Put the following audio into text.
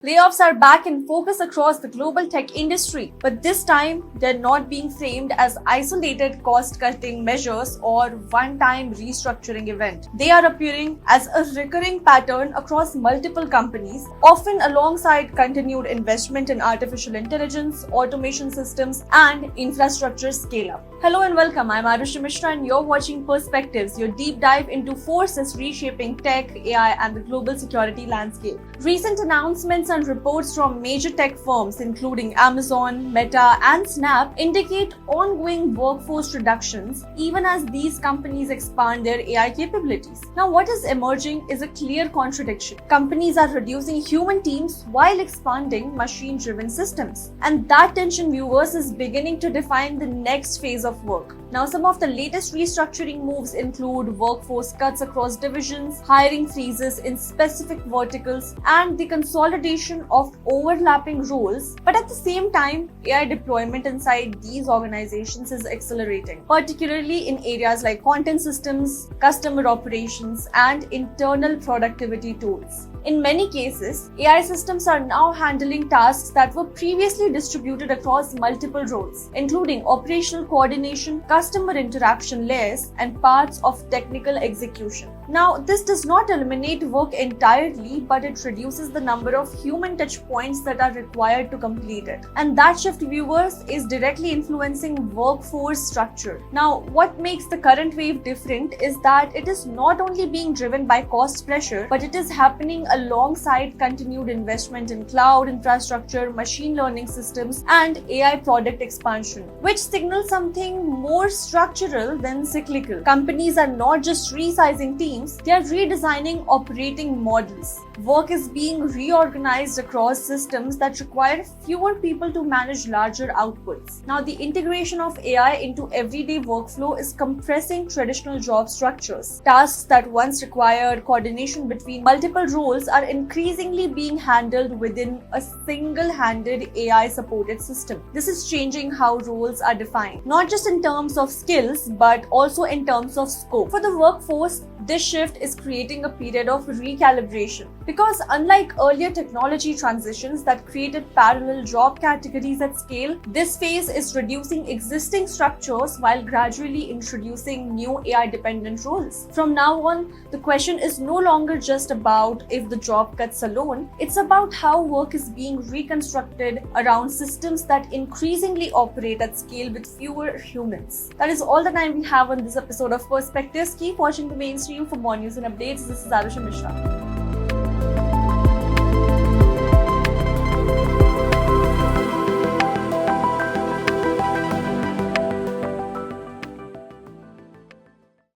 Layoffs are back in focus across the global tech industry, but this time they're not being framed as isolated cost-cutting measures or one-time restructuring event. They are appearing as a recurring pattern across multiple companies, often alongside continued investment in artificial intelligence, automation systems, and infrastructure scale-up. Hello and welcome. I'm Arushi Mishra and you're watching Perspectives, your deep dive into forces reshaping tech, AI, and the global security landscape. Recent announcements and reports from major tech firms including Amazon, Meta, and Snap indicate ongoing workforce reductions even as these companies expand their AI capabilities. Now, what is emerging is a clear contradiction. Companies are reducing human teams while expanding machine-driven systems. And that tension, viewers, is beginning to define the next phase of work. Now, some of the latest restructuring moves include workforce cuts across divisions, hiring freezes in specific verticals, and the consolidation of overlapping roles. But at the same time, AI deployment inside these organizations is accelerating, particularly in areas like content systems, customer operations, and internal productivity tools. In many cases, AI systems are now handling tasks that were previously distributed across multiple roles, including operational coordination, customer interaction layers, and parts of technical execution. Now, this does not eliminate work entirely, but it reduces the number of human touch points that are required to complete it. And that shift, viewers, is directly influencing workforce structure. Now, what makes the current wave different is that it is not only being driven by cost pressure, but it is happening alongside continued investment in cloud infrastructure, machine learning systems, and AI product expansion, which signals something more structural than cyclical. Companies are not just resizing teams, they are redesigning operating models. Work is being reorganized across systems that require fewer people to manage larger outputs. Now, the integration of AI into everyday workflow is compressing traditional job structures. Tasks that once required coordination between multiple roles are increasingly being handled within a single-handed AI-supported system. This is changing how roles are defined, not just in terms of skills, but also in terms of scope. For the workforce, this shift is creating a period of recalibration. Because unlike earlier technology transitions that created parallel job categories at scale, this phase is reducing existing structures while gradually introducing new AI-dependent roles. From now on, the question is no longer just about if the job cuts alone, it's about how work is being reconstructed around systems that increasingly operate at scale with fewer humans. That is all the time we have on this episode of Perspectives. Keep watching the mainstream for more news and updates. This is Arushi Mishra.